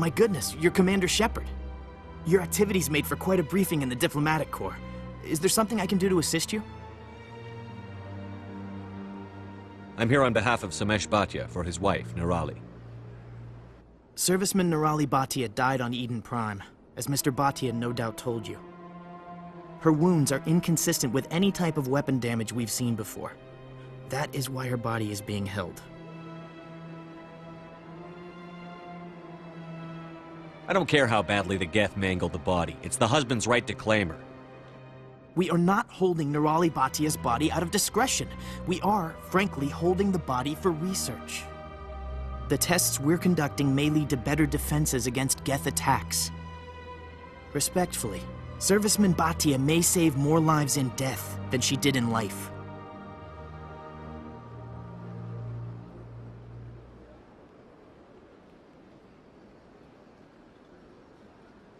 My goodness, you're Commander Shepard. Your activities made for quite a briefing in the Diplomatic Corps. Is there something I can do to assist you? I'm here on behalf of Samesh Bhatia for his wife, Nirali. Serviceman Nirali Bhatia died on Eden Prime, as Mr. Bhatia no doubt told you. Her wounds are inconsistent with any type of weapon damage we've seen before. That is why her body is being held. I don't care how badly the Geth mangled the body. It's the husband's right to claim her. We are not holding Nirali Bhatia's body out of discretion. We are, frankly, holding the body for research. The tests we're conducting may lead to better defenses against Geth attacks. Respectfully, Serviceman Bhatia may save more lives in death than she did in life.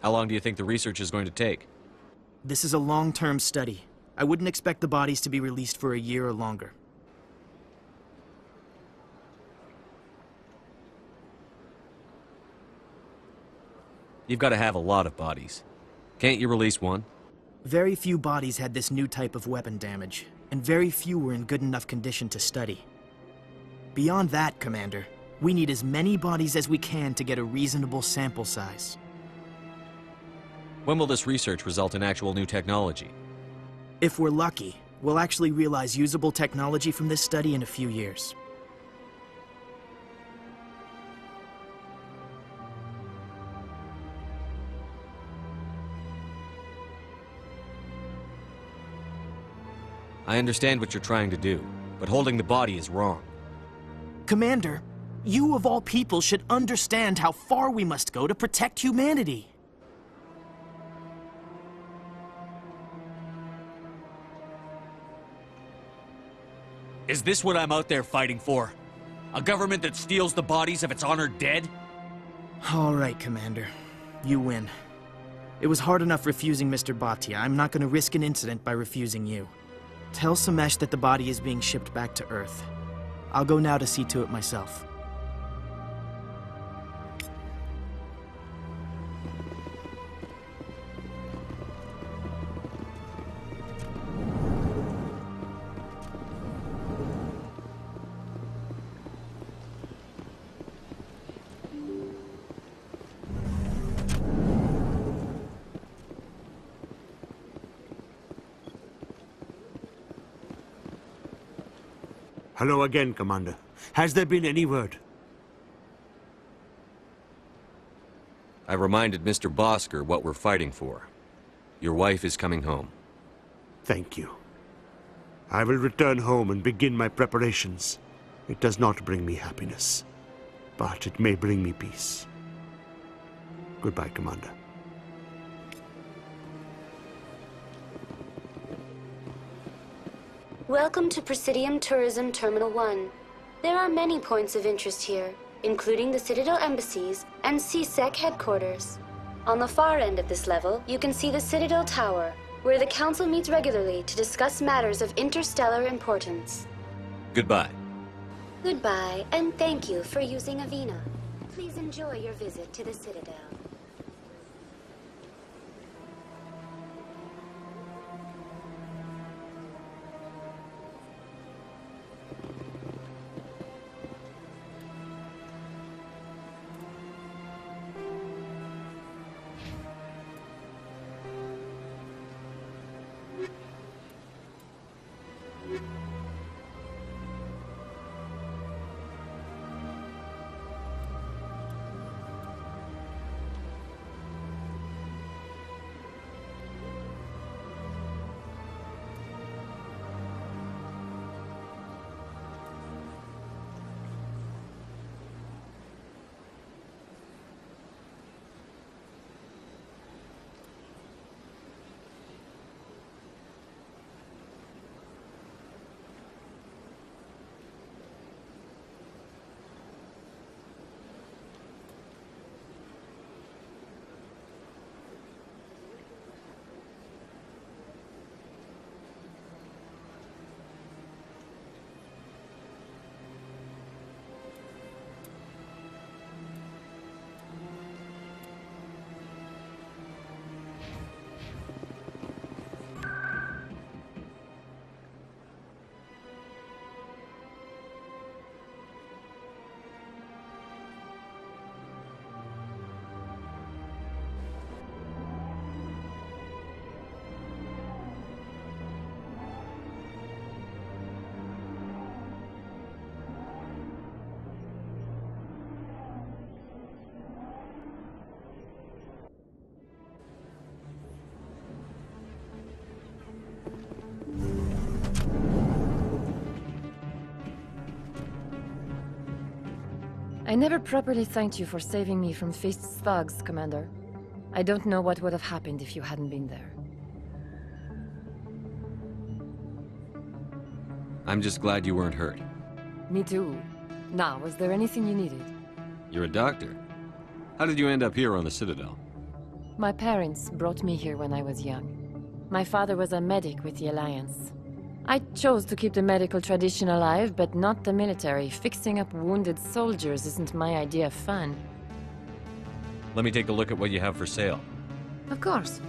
How long do you think the research is going to take? This is a long-term study. I wouldn't expect the bodies to be released for a year or longer. You've got to have a lot of bodies. Can't you release one? Very few bodies had this new type of weapon damage, and very few were in good enough condition to study. Beyond that, Commander, we need as many bodies as we can to get a reasonable sample size. When will this research result in actual new technology? If we're lucky, we'll actually realize usable technology from this study in a few years. I understand what you're trying to do, but holding the body is wrong. Commander, you of all people should understand how far we must go to protect humanity. Is this what I'm out there fighting for? A government that steals the bodies of its honored dead? All right, Commander. You win. It was hard enough refusing Mr. Bhatia. I'm not going to risk an incident by refusing you. Tell Samesh that the body is being shipped back to Earth. I'll go now to see to it myself. Hello again, Commander. Has there been any word? I reminded Mr. Bosker what we're fighting for. Your wife is coming home. Thank you. I will return home and begin my preparations. It does not bring me happiness, but it may bring me peace. Goodbye, Commander. Welcome to Presidium Tourism Terminal 1. There are many points of interest here, including the Citadel embassies and CSEC headquarters. On the far end of this level, you can see the Citadel Tower, where the Council meets regularly to discuss matters of interstellar importance. Goodbye. Goodbye, and thank you for using Avina. Please enjoy your visit to the Citadel. I never properly thanked you for saving me from Fist's thugs, Commander. I don't know what would have happened if you hadn't been there. I'm just glad you weren't hurt. Me too. Now, was there anything you needed? You're a doctor. How did you end up here on the Citadel? My parents brought me here when I was young. My father was a medic with the Alliance. I chose to keep the medical tradition alive, but not the military. Fixing up wounded soldiers isn't my idea of fun. Let me take a look at what you have for sale. Of course.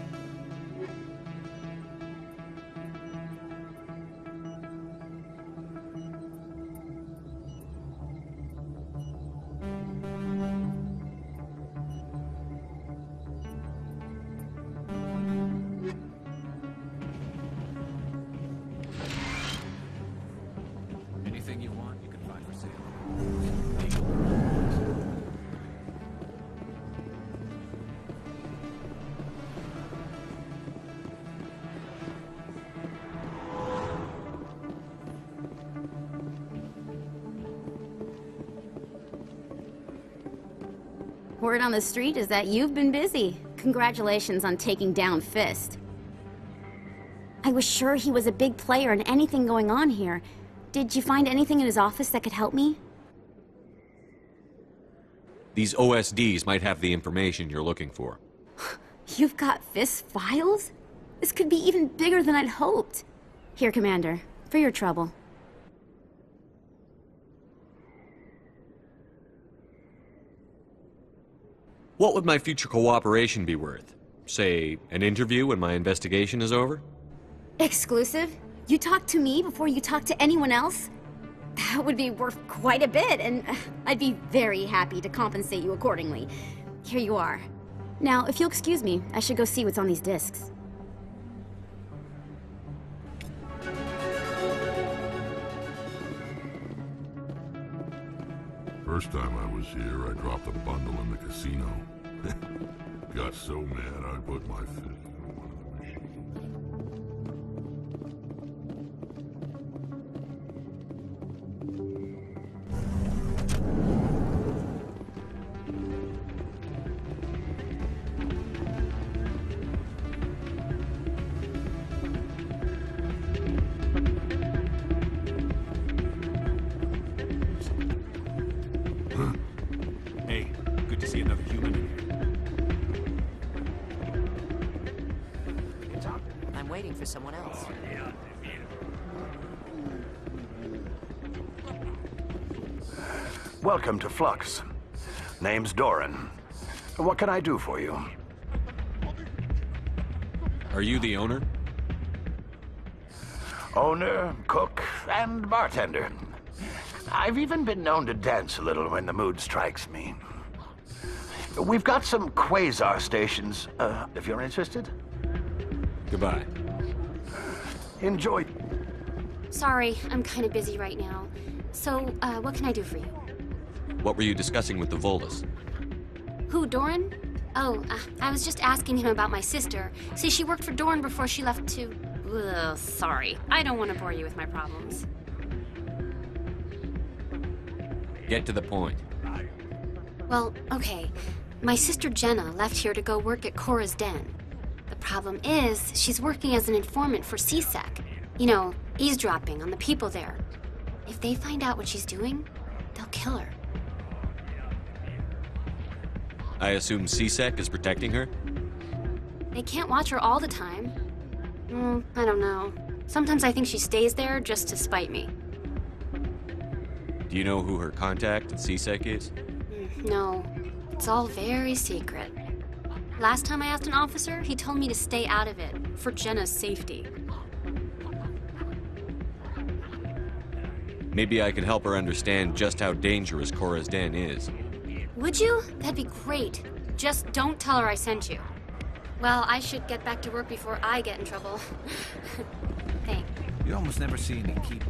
Anything you want, you can find for sale. Word on the street is that you've been busy. Congratulations on taking down Fist. I was sure he was a big player in anything going on here. Did you find anything in his office that could help me? These OSDs might have the information you're looking for. You've got Fist's files? This could be even bigger than I'd hoped. Here, Commander, for your trouble. What would my future cooperation be worth? Say, an interview when my investigation is over? Exclusive? You talk to me before you talk to anyone else? That would be worth quite a bit, and I'd be very happy to compensate you accordingly. Here you are. Now, if you'll excuse me, I should go see what's on these discs. First time I was here, I dropped a bundle in the casino. Got so mad I put my fist in one of the machines. Hey, good to see another human in here. I'm waiting for someone else. Welcome to Flux. Name's Doran. What can I do for you? Are you the owner? Owner, cook, and bartender. I've even been known to dance a little when the mood strikes me. We've got some quasar stations, if you're interested. Goodbye. Enjoy. Sorry, I'm kind of busy right now. So, what can I do for you? What were you discussing with the Volus? Who, Doran? Oh, I was just asking him about my sister. See, she worked for Doran before she left to... Ugh, sorry. I don't want to bore you with my problems. Get to the point. Well, okay. My sister Jenna left here to go work at Cora's Den. The problem is, she's working as an informant for CSEC. You know, eavesdropping on the people there. If they find out what she's doing, they'll kill her. I assume CSEC is protecting her? They can't watch her all the time. I don't know. Sometimes I think she stays there just to spite me. Do you know who her contact at CSEC is? No, it's all very secret. Last time I asked an officer, he told me to stay out of it, for Jenna's safety. Maybe I could help her understand just how dangerous Cora's Den is. Would you? That'd be great. Just don't tell her I sent you. Well, I should get back to work before I get in trouble. Thanks. You almost never see any keyboards.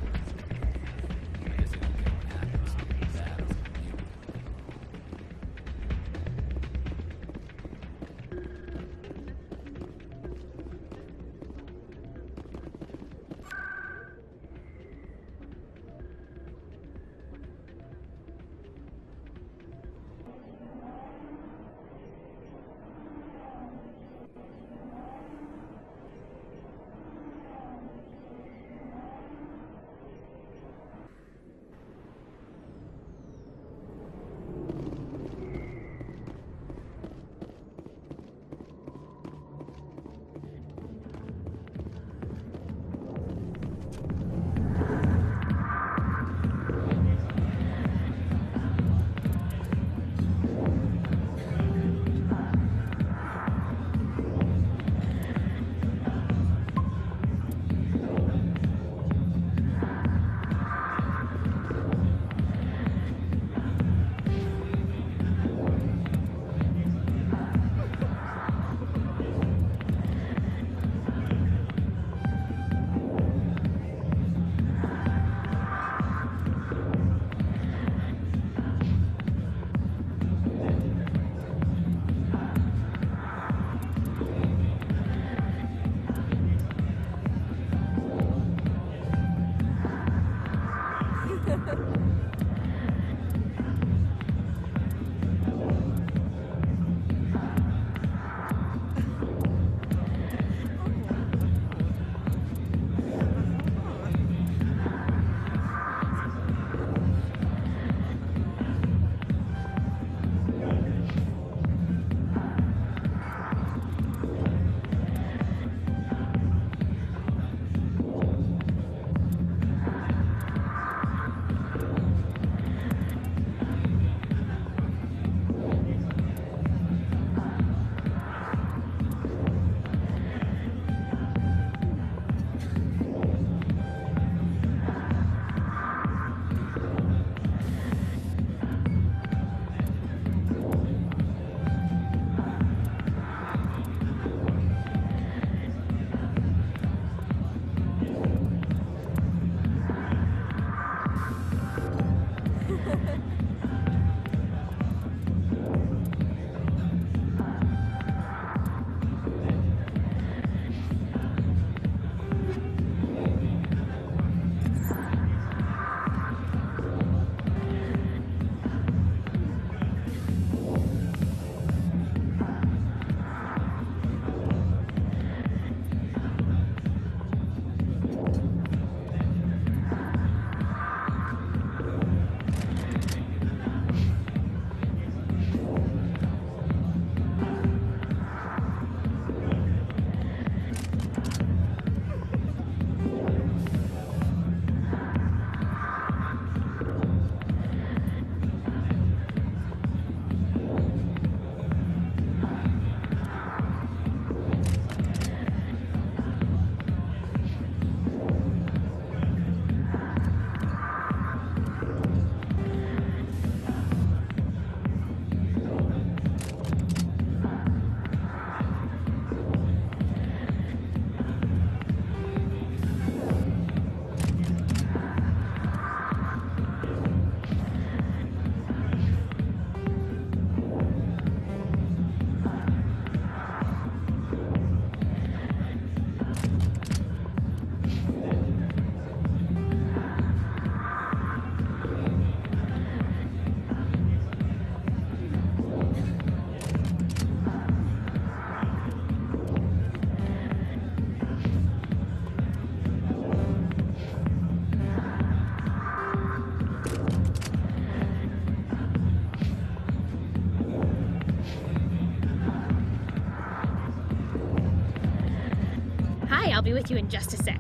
I'll be with you in just a sec.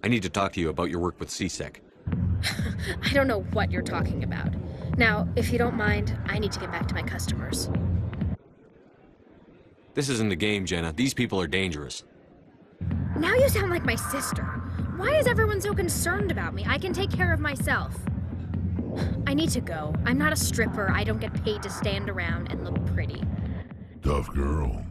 I need to talk to you about your work with CSEC. I don't know what you're talking about. Now, if you don't mind, I need to get back to my customers. This isn't a game, Jenna. These people are dangerous. Now you sound like my sister. Why is everyone so concerned about me? I can take care of myself. I need to go. I'm not a stripper. I don't get paid to stand around and look pretty. Tough girl.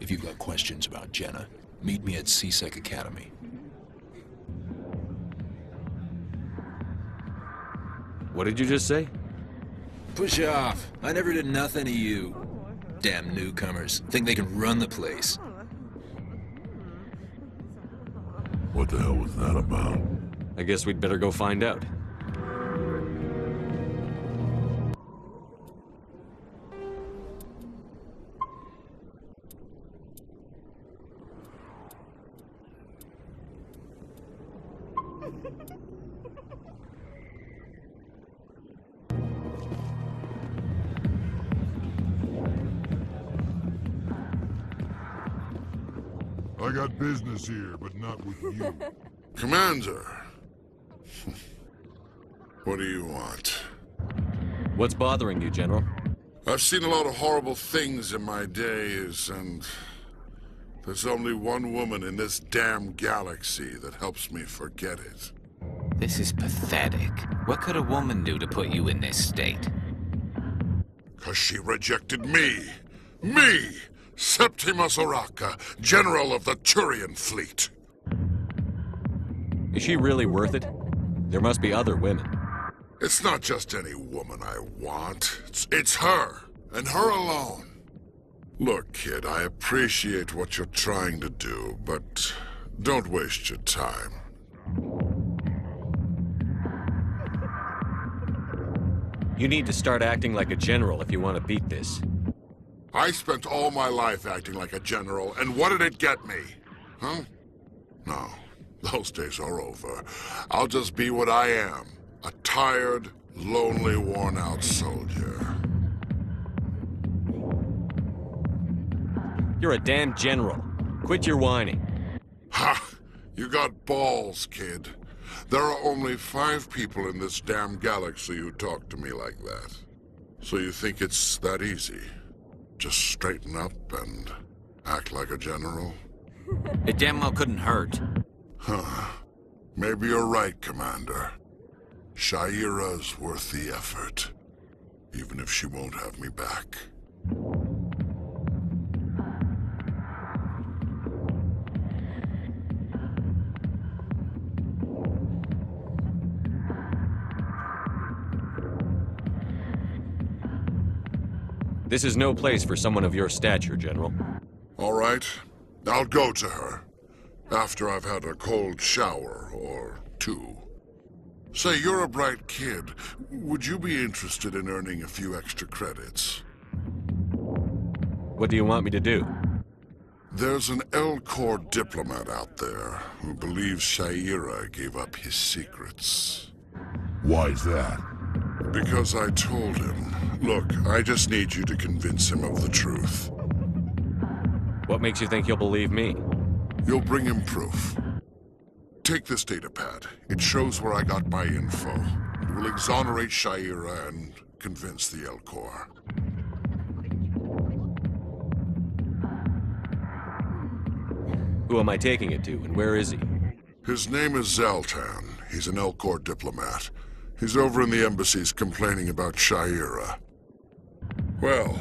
If you've got questions about Jenna, meet me at CSEC Academy. What did you just say? Push off. I never did nothing to you. Damn newcomers. Think they can run the place. What the hell was that about? I guess we'd better go find out. I got business here, but not with you. Commander! What do you want? What's bothering you, General? I've seen a lot of horrible things in my days, and there's only one woman in this damn galaxy that helps me forget it. This is pathetic. What could a woman do to put you in this state? 'Cause she rejected me! Me! Septimus Oraka, General of the Turian Fleet. Is she really worth it? There must be other women. It's not just any woman I want. It's her, and her alone. Look, kid, I appreciate what you're trying to do, but don't waste your time. You need to start acting like a general if you want to beat this. I spent all my life acting like a general, and what did it get me? Huh? No, those days are over. I'll just be what I am. A tired, lonely, worn-out soldier. You're a damn general. Quit your whining. Ha! You got balls, kid. There are only 5 people in this damn galaxy who talk to me like that. So you think it's that easy? Just straighten up and act like a general? It damn well couldn't hurt. Huh. Maybe you're right, Commander. Shaira's worth the effort, even if she won't have me back. This is no place for someone of your stature, General. All right. I'll go to her. After I've had a cold shower, or 2. Say, you're a bright kid. Would you be interested in earning a few extra credits? What do you want me to do? There's an L-Corps diplomat out there who believes Shaira gave up his secrets. Why's that? Because I told him. Look, I just need you to convince him of the truth. What makes you think he'll believe me? You'll bring him proof. Take this datapad. It shows where I got my info. It will exonerate Shaira and convince the L-Corps. Who am I taking it to, and where is he? His name is Zaltan. He's an L-Corps diplomat. He's over in the embassies complaining about Shaira. Well,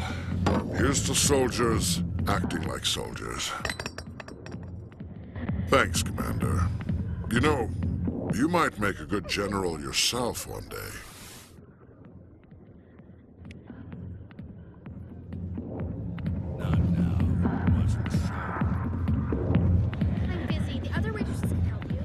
here's to soldiers acting like soldiers. Thanks, Commander. You know, you might make a good general yourself one day. I'm busy. The other waitresses can help you.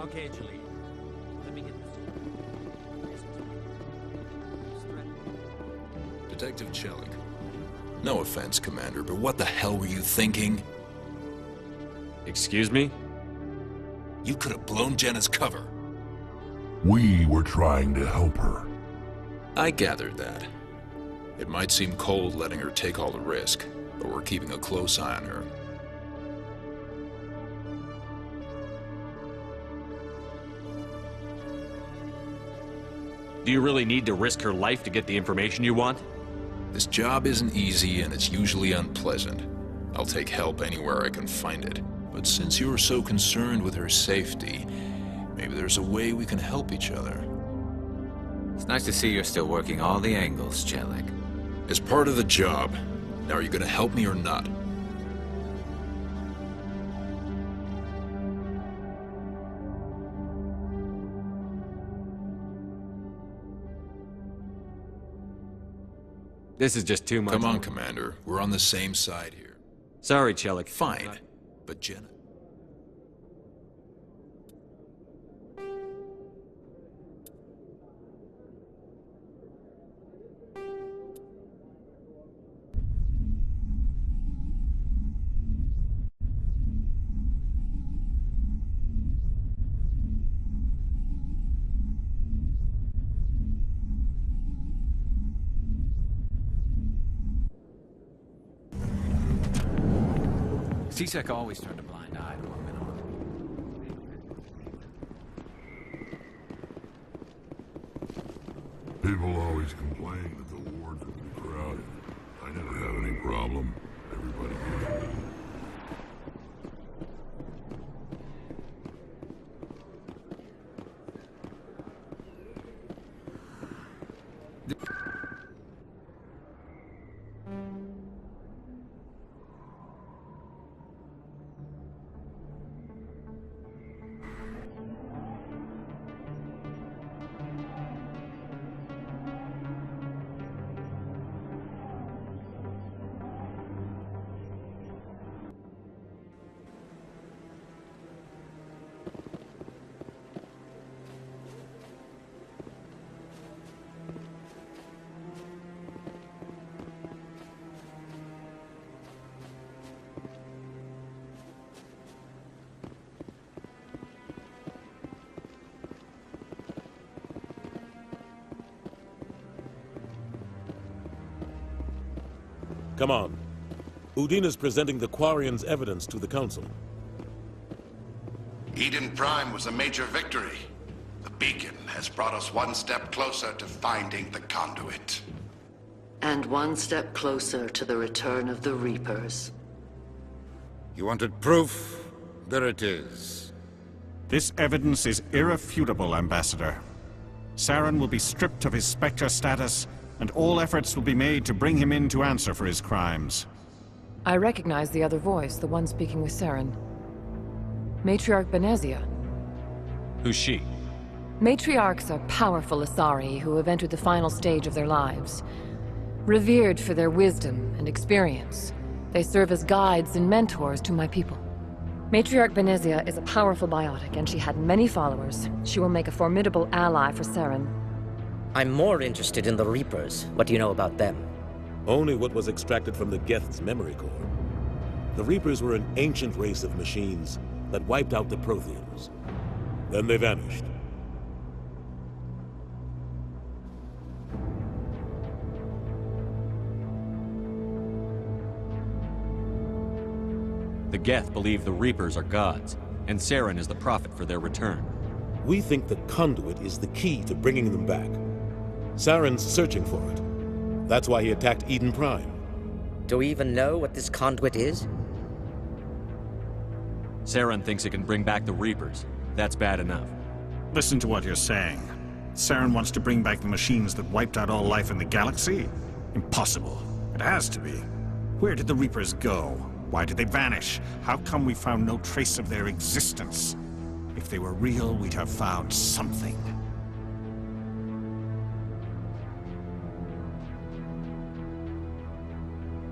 Okay, Julie. Let me get this. Detective Chelik. No offense, Commander, but what the hell were you thinking? Excuse me? You could have blown Jenna's cover. We were trying to help her. I gathered that. It might seem cold letting her take all the risk, but we're keeping a close eye on her. Do you really need to risk her life to get the information you want? This job isn't easy and it's usually unpleasant. I'll take help anywhere I can find it. But since you're so concerned with her safety, maybe there's a way we can help each other. It's nice to see you're still working all the angles, Chelik. As part of the job. Now, are you gonna help me or not? This is just too much. Come on, Commander. We're on the same side here. Sorry, Chelik. Fine. But Jenna... C-Sec always turned a blind eye to what went on. People always complain that the wards would be crowded. I never have any problem. Everybody gives me. Come on. Udine is presenting the Quarians' evidence to the Council. Eden Prime was a major victory. The beacon has brought us one step closer to finding the conduit. And one step closer to the return of the Reapers. You wanted proof? There it is. This evidence is irrefutable, Ambassador. Saren will be stripped of his Spectre status, and all efforts will be made to bring him in to answer for his crimes. I recognize the other voice, the one speaking with Saren. Matriarch Benezia. Who's she? Matriarchs are powerful Asari who have entered the final stage of their lives. Revered for their wisdom and experience, they serve as guides and mentors to my people. Matriarch Benezia is a powerful biotic, and she had many followers. She will make a formidable ally for Saren. I'm more interested in the Reapers. What do you know about them? Only what was extracted from the Geth's memory core. The Reapers were an ancient race of machines that wiped out the Protheans. Then they vanished. The Geth believe the Reapers are gods, and Saren is the prophet for their return. We think the conduit is the key to bringing them back. Saren's searching for it. That's why he attacked Eden Prime. Do we even know what this conduit is? Saren thinks it can bring back the Reapers. That's bad enough. Listen to what you're saying. Saren wants to bring back the machines that wiped out all life in the galaxy? Impossible. It has to be. Where did the Reapers go? Why did they vanish? How come we found no trace of their existence? If they were real, we'd have found something.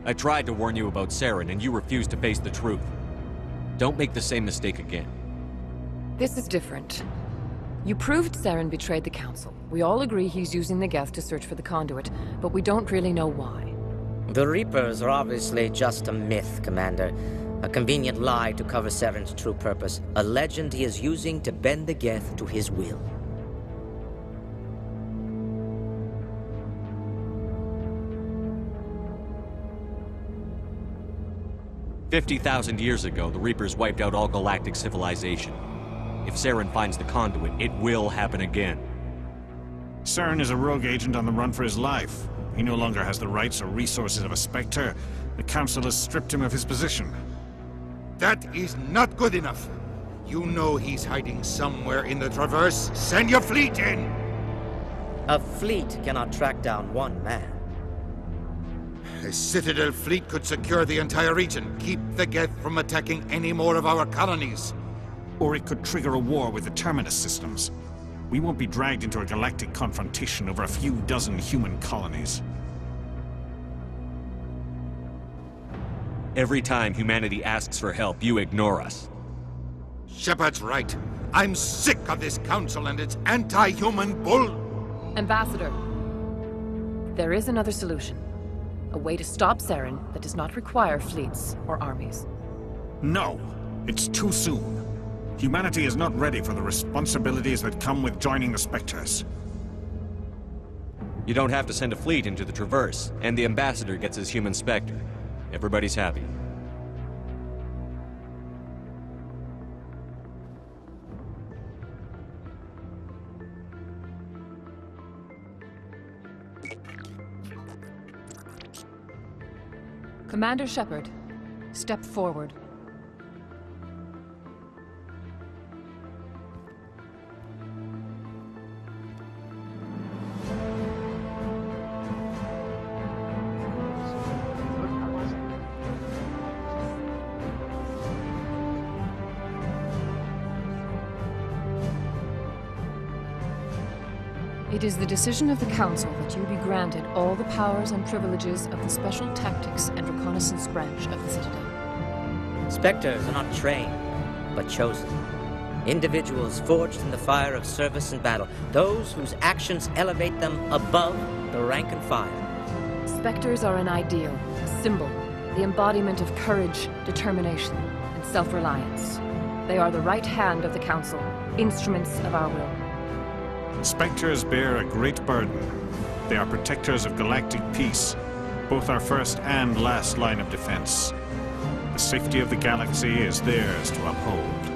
I tried to warn you about Saren, and you refused to face the truth. Don't make the same mistake again. This is different. You proved Saren betrayed the Council. We all agree he's using the Geth to search for the conduit, but we don't really know why. The Reapers are obviously just a myth, Commander. A convenient lie to cover Saren's true purpose. A legend he is using to bend the Geth to his will. "50,000 years ago, the Reapers wiped out all galactic civilization. If Saren finds the conduit, it will happen again." Saren is a rogue agent on the run for his life. He no longer has the rights or resources of a Spectre. The Council has stripped him of his position. That is not good enough. You know he's hiding somewhere in the Traverse. Send your fleet in! A fleet cannot track down one man. A Citadel fleet could secure the entire region, keep the Geth from attacking any more of our colonies. Or it could trigger a war with the Terminus systems. We won't be dragged into a galactic confrontation over a few dozen human colonies. Every time humanity asks for help, you ignore us. Shepard's right. I'm sick of this council and its anti-human bull. Ambassador, there is another solution. A way to stop Saren that does not require fleets or armies. No, it's too soon. Humanity is not ready for the responsibilities that come with joining the Spectres. You don't have to send a fleet into the Traverse, and the Ambassador gets his human Spectre. Everybody's happy. Commander Shepard, step forward. It is the decision of the Council that you be granted all the powers and privileges of the Special Tactics and Reconnaissance branch of the Citadel. Spectres are not trained, but chosen. Individuals forged in the fire of service and battle. Those whose actions elevate them above the rank and file. Spectres are an ideal, a symbol, the embodiment of courage, determination, and self-reliance. They are the right hand of the Council, instruments of our will. Spectres bear a great burden. They are protectors of galactic peace, both our first and last line of defense. The safety of the galaxy is theirs to uphold.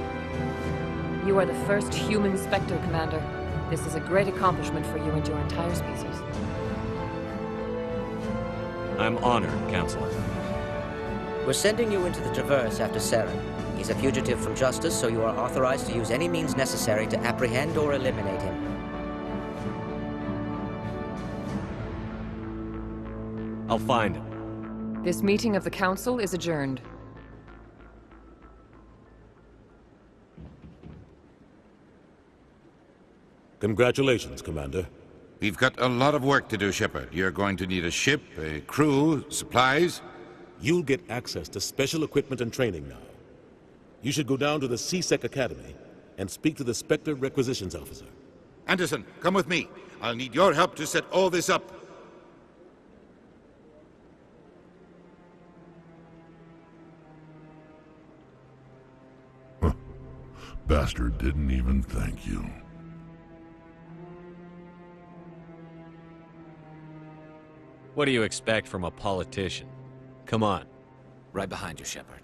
You are the first human Spectre, Commander. This is a great accomplishment for you and your entire species. I'm honored, Counselor. We're sending you into the Traverse after Saren. He's a fugitive from justice, so you are authorized to use any means necessary to apprehend or eliminate him. I'll find him. This meeting of the Council is adjourned. Congratulations, Commander. We've got a lot of work to do, Shepard. You're going to need a ship, a crew, supplies. You'll get access to special equipment and training now. You should go down to the CSEC Academy and speak to the Spectre Requisitions Officer. Anderson, come with me. I'll need your help to set all this up. Bastard didn't even thank you. What do you expect from a politician? Come on. Right behind you, Shepard.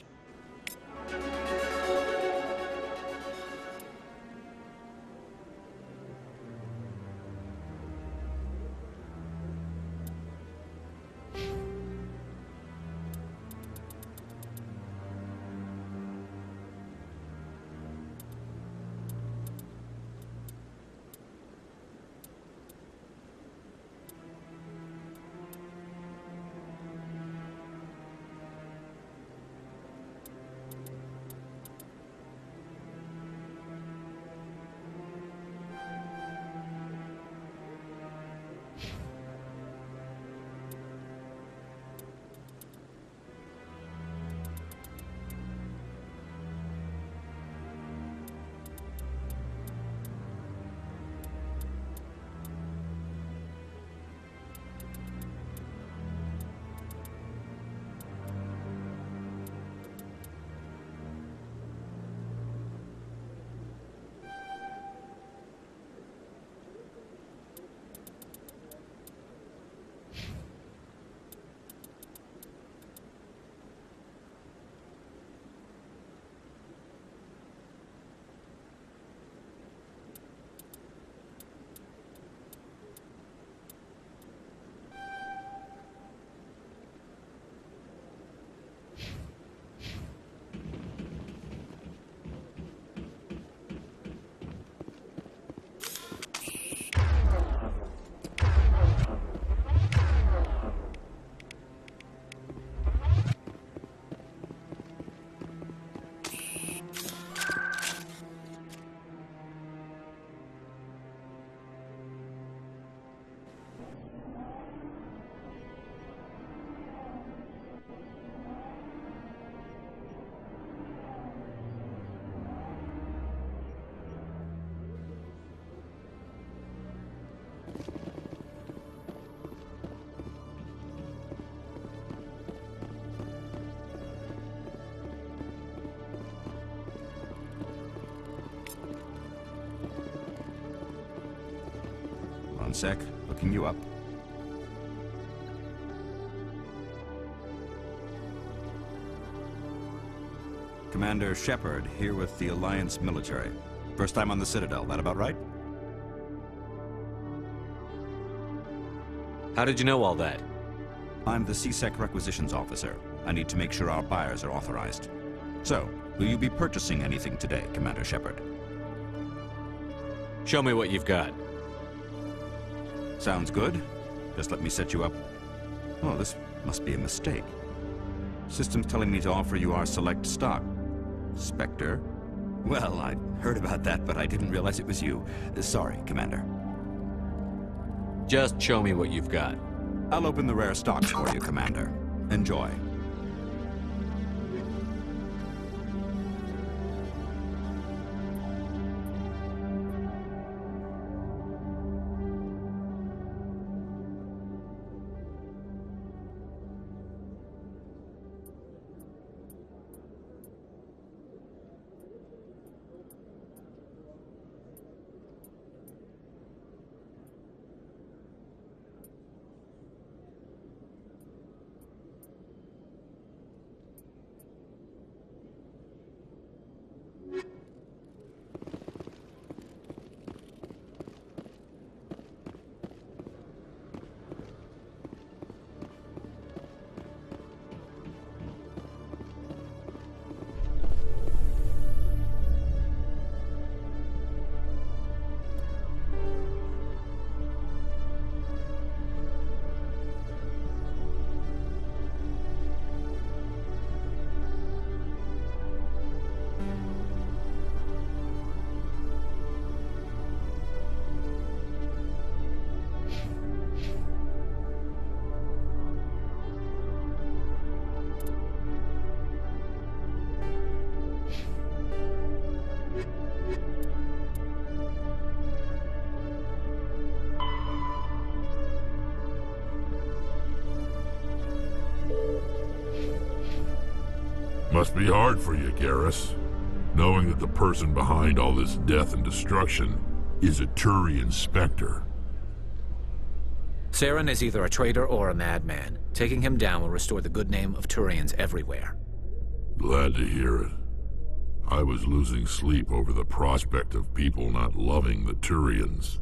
One sec. Looking you up. Commander Shepard, here with the Alliance military. First time on the Citadel, that about right? How did you know all that? I'm the CSEC requisitions officer. I need to make sure our buyers are authorized. So, will you be purchasing anything today, Commander Shepard? Show me what you've got. Sounds good. Just let me set you up. Oh, this must be a mistake. System's telling me to offer you our select stock. Spectre? Well, I'd heard about that, but I didn't realize it was you. Sorry, Commander. Just show me what you've got. I'll open the rare stocks for you, Commander. Enjoy. Must be hard for you, Garrus, knowing that the person behind all this death and destruction is a Turian Spectre. Saren is either a traitor or a madman. Taking him down will restore the good name of Turians everywhere. Glad to hear it. I was losing sleep over the prospect of people not loving the Turians.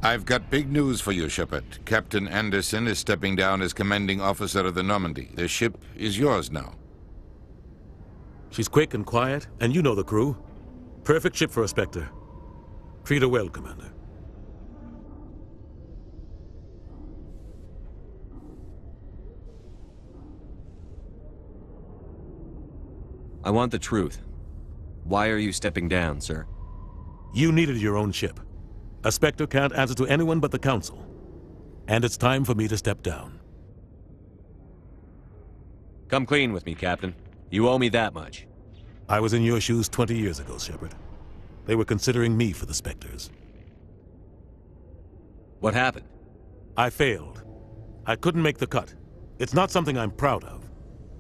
I've got big news for you, Shepard. Captain Anderson is stepping down as commanding officer of the Normandy. The ship is yours now. She's quick and quiet, and you know the crew. Perfect ship for a Spectre. Treat her well, Commander. I want the truth. Why are you stepping down, sir? You needed your own ship. A Spectre can't answer to anyone but the Council. And it's time for me to step down. Come clean with me, Captain. You owe me that much. I was in your shoes 20 years ago, Shepard. They were considering me for the Spectres. What happened? I failed. I couldn't make the cut. It's not something I'm proud of.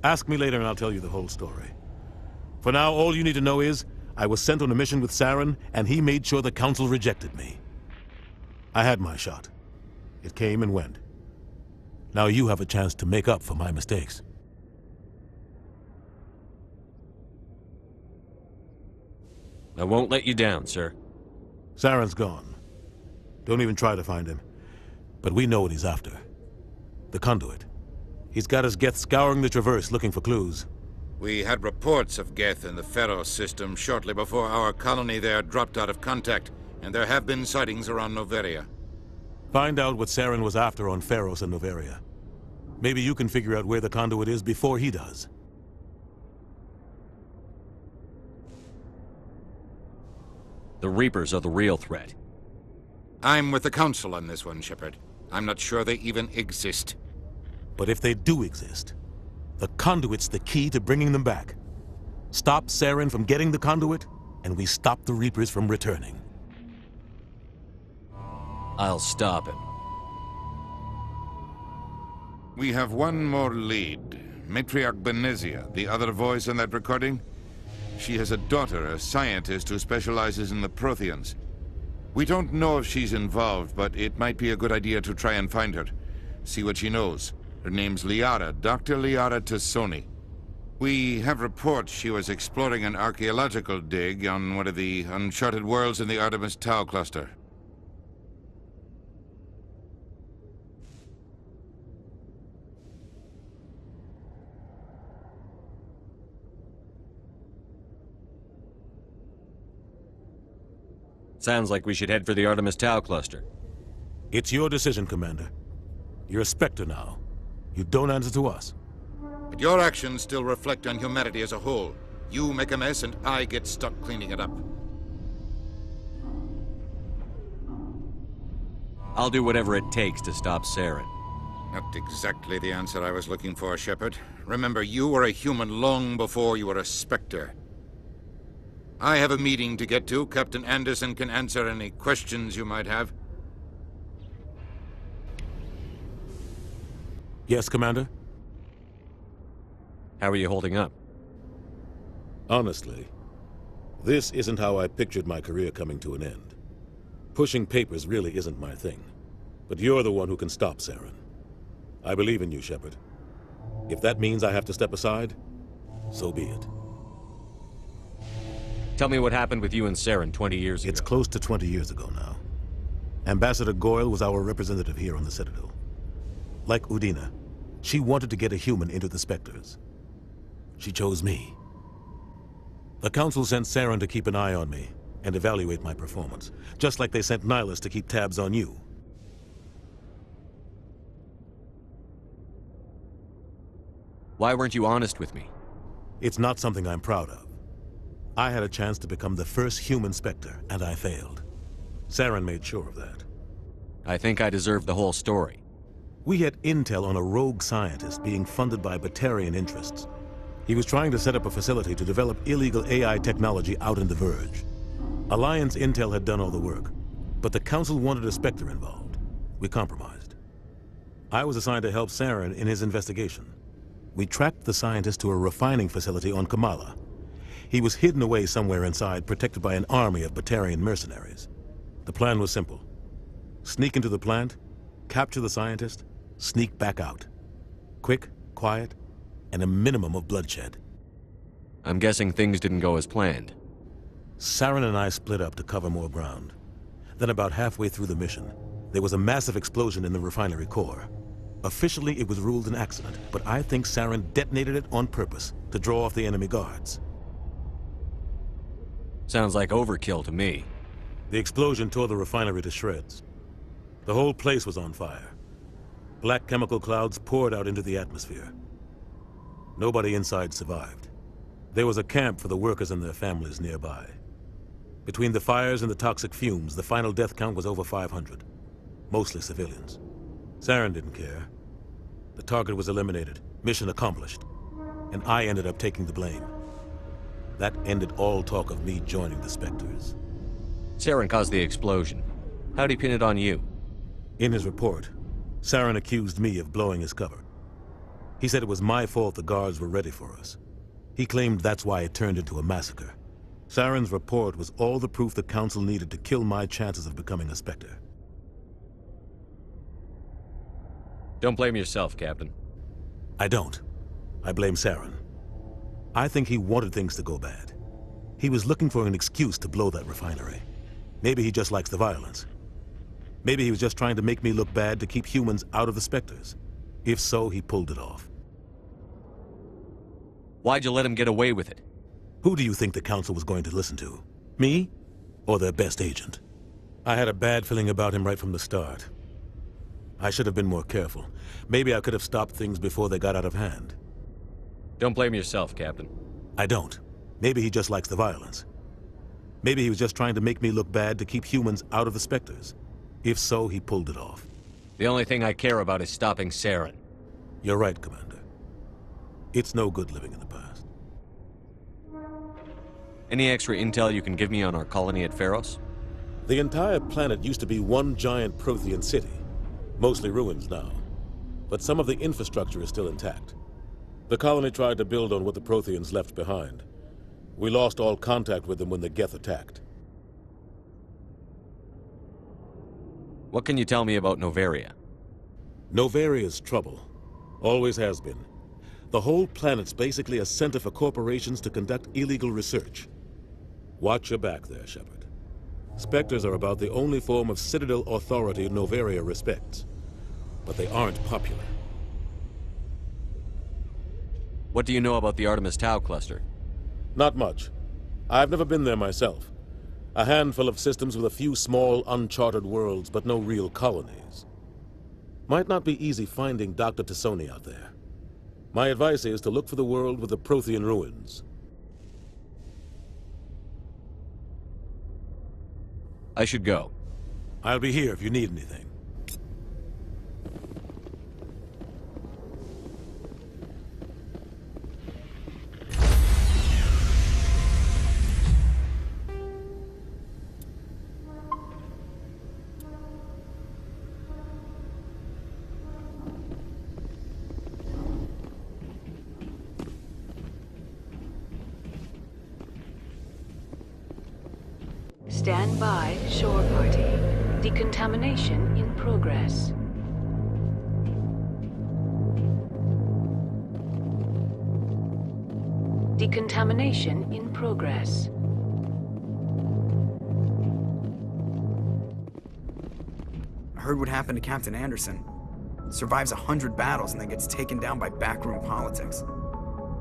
Ask me later and I'll tell you the whole story. For now, all you need to know is, I was sent on a mission with Saren, and he made sure the Council rejected me. I had my shot. It came and went. Now you have a chance to make up for my mistakes. I won't let you down, sir. Saren's gone. Don't even try to find him. But we know what he's after. The conduit. He's got his Geth scouring the Traverse looking for clues. We had reports of Geth in the Pharos system shortly before our colony there dropped out of contact, and there have been sightings around Noveria. Find out what Saren was after on Pharos and Noveria. Maybe you can figure out where the conduit is before he does. The Reapers are the real threat. I'm with the Council on this one, Shepard. I'm not sure they even exist. But if they do exist, the conduit's the key to bringing them back. Stop Saren from getting the conduit, and we stop the Reapers from returning. I'll stop him. We have one more lead. Matriarch Benezia, the other voice in that recording. She has a daughter, a scientist who specializes in the Protheans. We don't know if she's involved, but it might be a good idea to try and find her. See what she knows. Her name's Liara, Dr. Liara Tassoni. We have reports she was exploring an archaeological dig on one of the uncharted worlds in the Artemis Tau cluster. Sounds like we should head for the Artemis Tau cluster. It's your decision, Commander. You're a Spectre now. You don't answer to us. But your actions still reflect on humanity as a whole. You make a mess and I get stuck cleaning it up. I'll do whatever it takes to stop Saren. Not exactly the answer I was looking for, Shepard. Remember, you were a human long before you were a Spectre. I have a meeting to get to. Captain Anderson can answer any questions you might have. Yes, Commander? How are you holding up? Honestly, this isn't how I pictured my career coming to an end. Pushing papers really isn't my thing. But you're the one who can stop Saren. I believe in you, Shepard. If that means I have to step aside, so be it. Tell me what happened with you and Saren 20 years ago. It's close to 20 years ago now. Ambassador Goyle was our representative here on the Citadel. Like Udina, she wanted to get a human into the Spectres. She chose me. The Council sent Saren to keep an eye on me and evaluate my performance, just like they sent Nihilus to keep tabs on you. Why weren't you honest with me? It's not something I'm proud of. I had a chance to become the first human Spectre, and I failed. Saren made sure of that. I think I deserve the whole story. We had intel on a rogue scientist being funded by Batarian interests. He was trying to set up a facility to develop illegal AI technology out in the Verge. Alliance intel had done all the work, but the Council wanted a Spectre involved. We compromised. I was assigned to help Saren in his investigation. We tracked the scientist to a refining facility on Kamala. He was hidden away somewhere inside, protected by an army of Batarian mercenaries. The plan was simple. Sneak into the plant, capture the scientist, sneak back out. Quick, quiet, and a minimum of bloodshed. I'm guessing things didn't go as planned. Saren and I split up to cover more ground. Then about halfway through the mission, there was a massive explosion in the refinery core. Officially, it was ruled an accident, but I think Saren detonated it on purpose to draw off the enemy guards. Sounds like overkill to me. The explosion tore the refinery to shreds. The whole place was on fire. Black chemical clouds poured out into the atmosphere. Nobody inside survived. There was a camp for the workers and their families nearby. Between the fires and the toxic fumes, the final death count was over 500. Mostly civilians. Saren didn't care. The target was eliminated, mission accomplished. And I ended up taking the blame. That ended all talk of me joining the Spectres. Saren caused the explosion. How'd he pin it on you? In his report, Saren accused me of blowing his cover. He said it was my fault the guards were ready for us. He claimed that's why it turned into a massacre. Saren's report was all the proof the Council needed to kill my chances of becoming a Spectre. Don't blame yourself, Captain. I don't. I blame Saren. I think he wanted things to go bad. He was looking for an excuse to blow that refinery. Maybe he just likes the violence. Maybe he was just trying to make me look bad to keep humans out of the Spectres. If so, he pulled it off. Why'd you let him get away with it? Who do you think the Council was going to listen to? Me? Or their best agent? I had a bad feeling about him right from the start. I should have been more careful. Maybe I could have stopped things before they got out of hand. Don't blame yourself, Captain. I don't. Maybe he just likes the violence. Maybe he was just trying to make me look bad to keep humans out of the Spectres. If so, he pulled it off. The only thing I care about is stopping Saren. You're right, Commander. It's no good living in the past. Any extra intel you can give me on our colony at Pharos? The entire planet used to be one giant Prothean city. Mostly ruins now. But some of the infrastructure is still intact. The colony tried to build on what the Protheans left behind. We lost all contact with them when the Geth attacked. What can you tell me about Noveria? Novaria's trouble. Always has been. The whole planet's basically a center for corporations to conduct illegal research. Watch your back there, Shepard. Spectres are about the only form of Citadel authority Noveria respects. But they aren't popular. What do you know about the Artemis Tau cluster? Not much. I've never been there myself. A handful of systems with a few small, uncharted worlds, but no real colonies. Might not be easy finding Dr. Tassoni out there. My advice is to look for the world with the Prothean ruins. I should go. I'll be here if you need anything. Stand by, shore party. Decontamination in progress. Decontamination in progress. I heard what happened to Captain Anderson. Survives 100 battles and then gets taken down by backroom politics.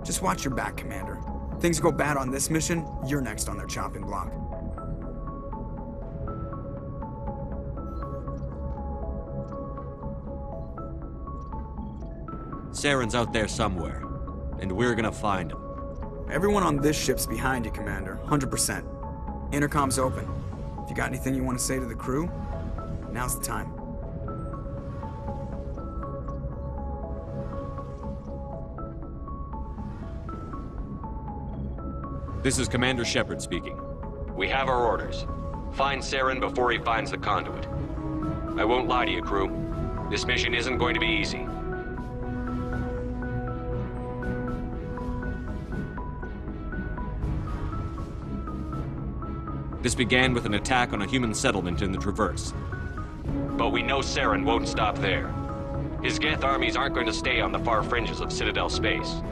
Just watch your back, Commander. Things go bad on this mission, you're next on their chopping block. Saren's out there somewhere, and we're gonna find him. Everyone on this ship's behind you, Commander, 100%. Intercom's open. If you got anything you want to say to the crew, now's the time. This is Commander Shepard speaking. We have our orders. Find Saren before he finds the conduit. I won't lie to you, crew. This mission isn't going to be easy. This began with an attack on a human settlement in the Traverse. But we know Saren won't stop there. His Geth armies aren't going to stay on the far fringes of Citadel space.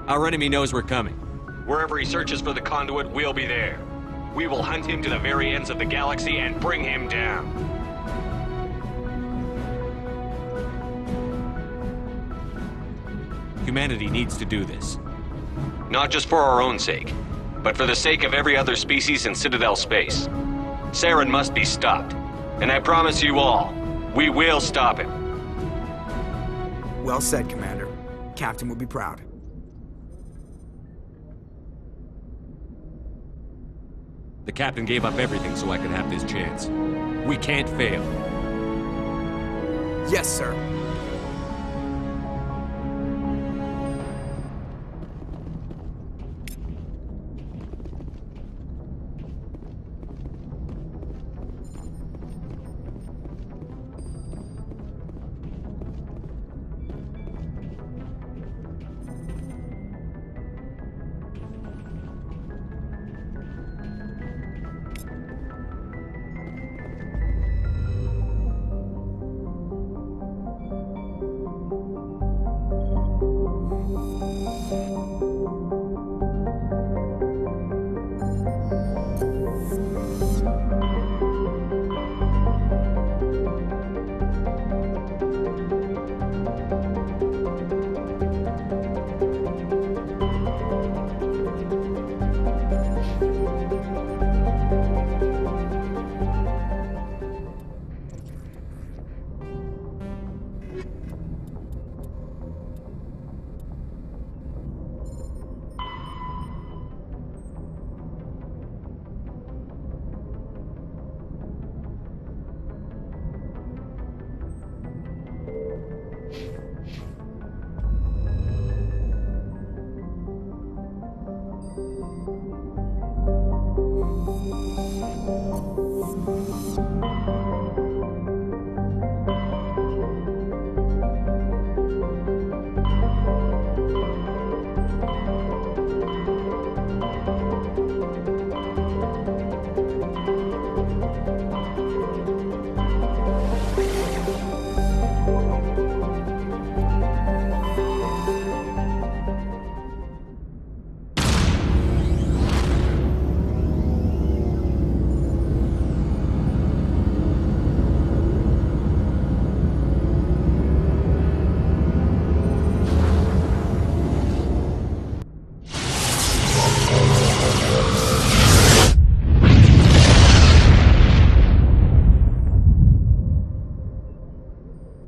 Our enemy knows we're coming. Wherever he searches for the conduit, we'll be there. We will hunt him to the very ends of the galaxy and bring him down. Humanity needs to do this. Not just for our own sake, but for the sake of every other species in Citadel space. Saren must be stopped. And I promise you all, we will stop him. Well said, Commander. Captain will be proud. The captain gave up everything so I could have this chance. We can't fail. Yes, sir.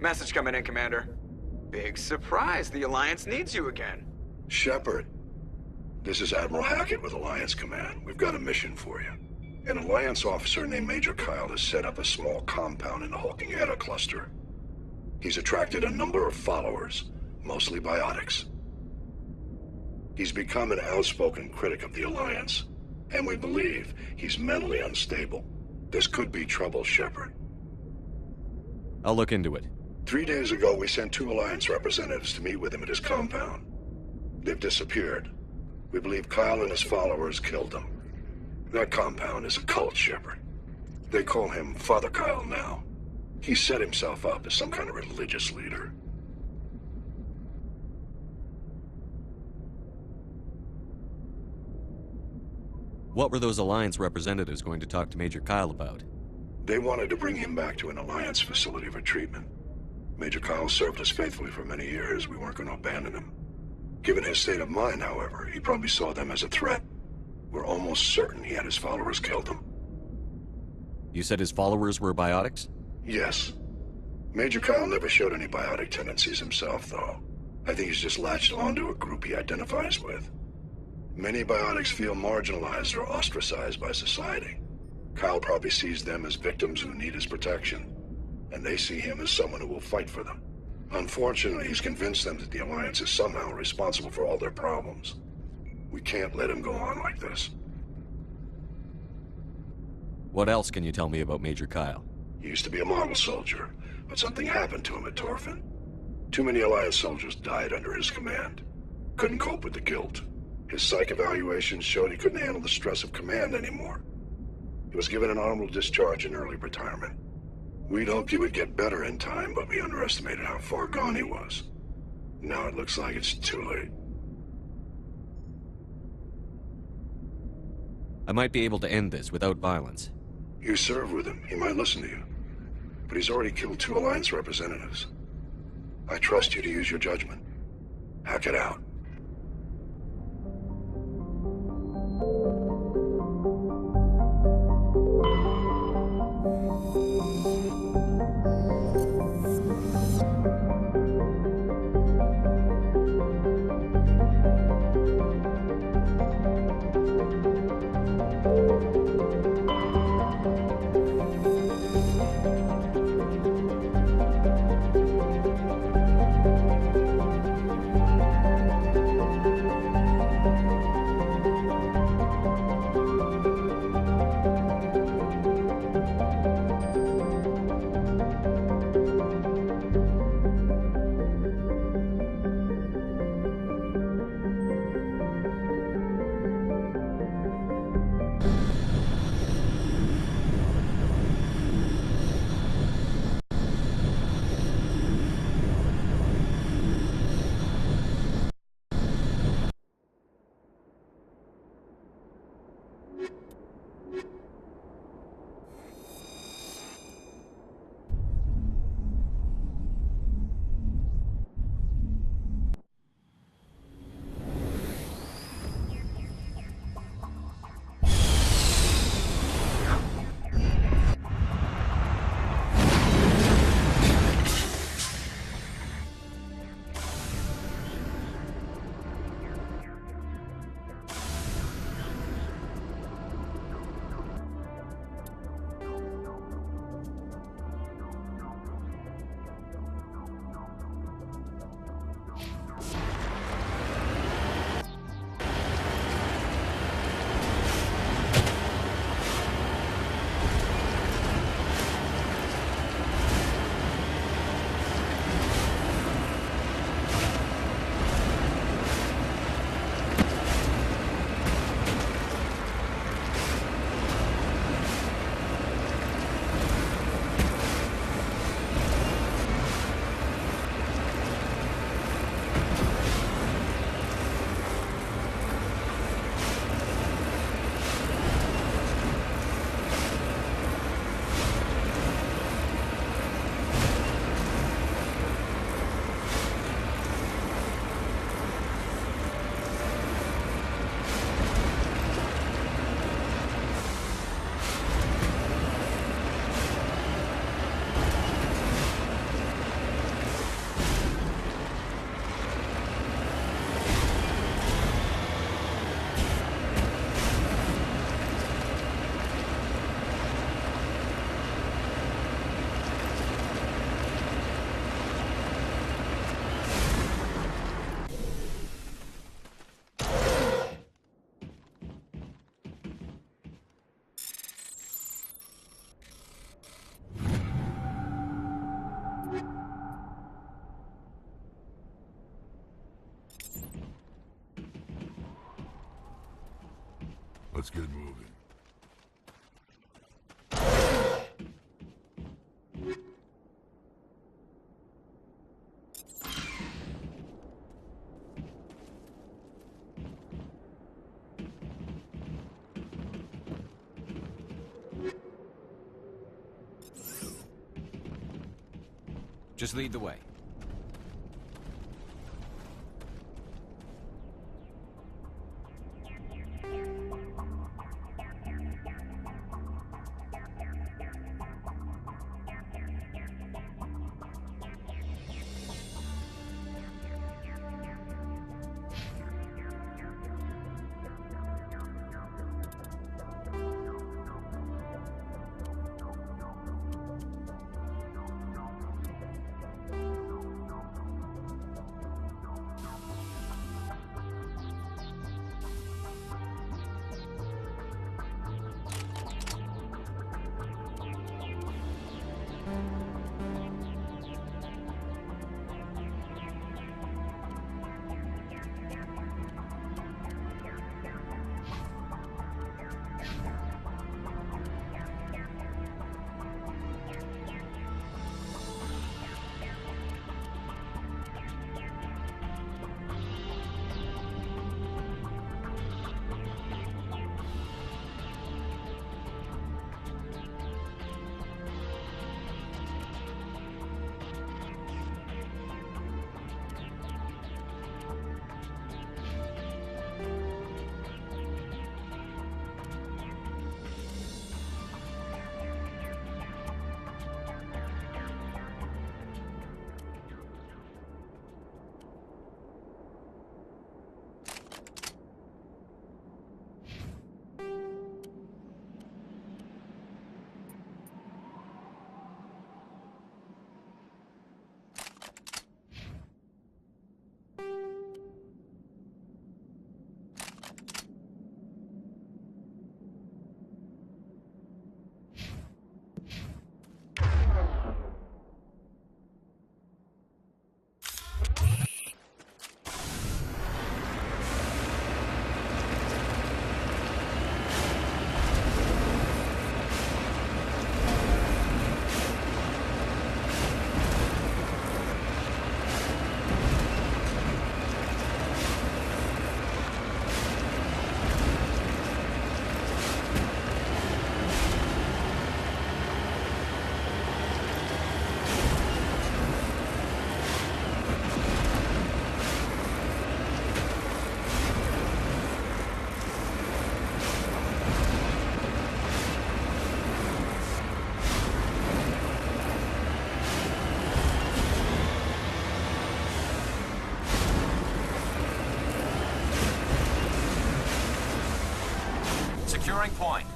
Message coming in, Commander. Big surprise, the Alliance needs you again. Shepard, this is Admiral Hackett with Alliance Command. We've got a mission for you. An Alliance officer named Major Kyle has set up a small compound in the Hulking Eta cluster. He's attracted a number of followers, mostly biotics. He's become an outspoken critic of the Alliance, and we believe he's mentally unstable. This could be trouble, Shepard. I'll look into it. 3 days ago, we sent 2 Alliance representatives to meet with him at his compound. They've disappeared. We believe Kyle and his followers killed them. That compound is a cult, Shepard. They call him Father Kyle now. He set himself up as some kind of religious leader. What were those Alliance representatives going to talk to Major Kyle about? They wanted to bring him back to an Alliance facility for treatment. Major Kyle served us faithfully for many years. We weren't going to abandon him. Given his state of mind, however, he probably saw them as a threat. We're almost certain he had his followers killed him. You said his followers were biotics? Yes. Major Kyle never showed any biotic tendencies himself, though. I think he's just latched onto a group he identifies with. Many biotics feel marginalized or ostracized by society. Kyle probably sees them as victims who need his protection, and they see him as someone who will fight for them. Unfortunately, he's convinced them that the Alliance is somehow responsible for all their problems. We can't let him go on like this. What else can you tell me about Major Kyle? He used to be a model soldier, but something happened to him at Torfin. Too many Alliance soldiers died under his command. Couldn't cope with the guilt. His psych evaluations showed he couldn't handle the stress of command anymore. He was given an honorable discharge in early retirement. We'd hoped he would get better in time, but we underestimated how far gone he was. Now it looks like it's too late. I might be able to end this without violence. You serve with him. He might listen to you. But he's already killed 2 Alliance representatives. I trust you to use your judgment. Hack it out. Let's get moving. Just lead the way. Securing point.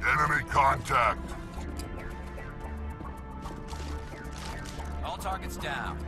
Enemy contact. All targets down.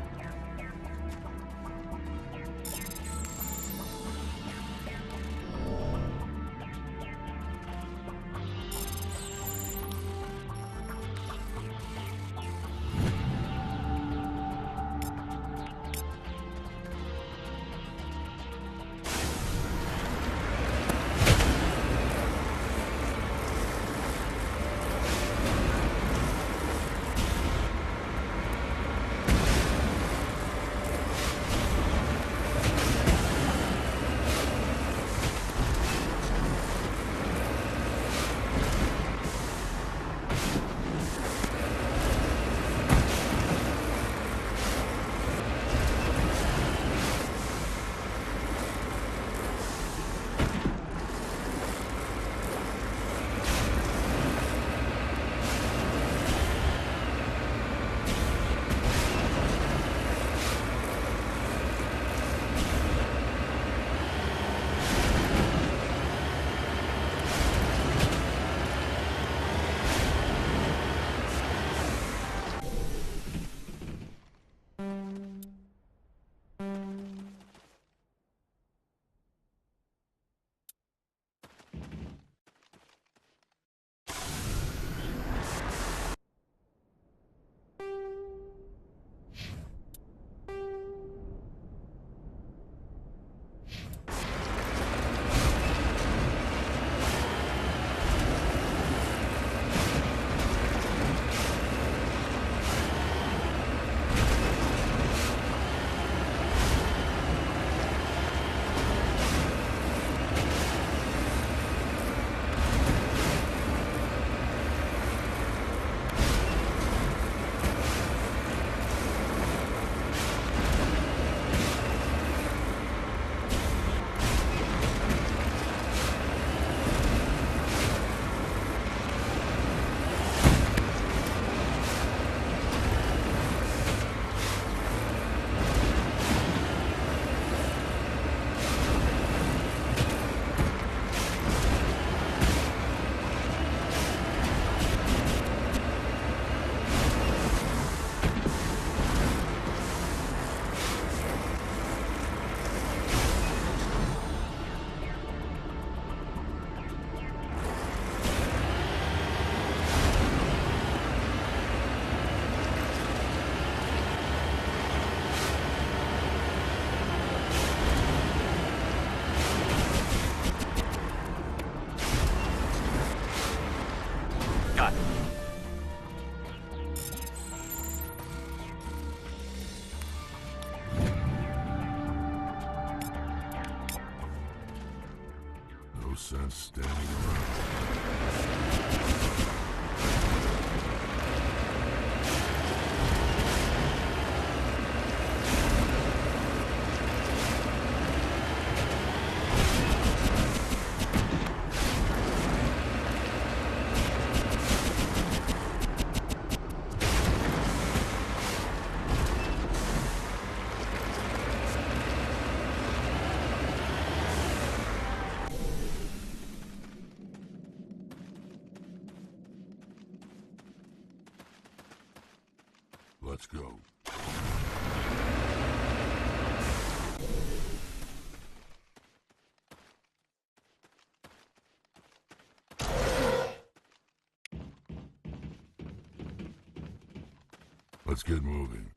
no sense standing around. Let's go. Let's get moving.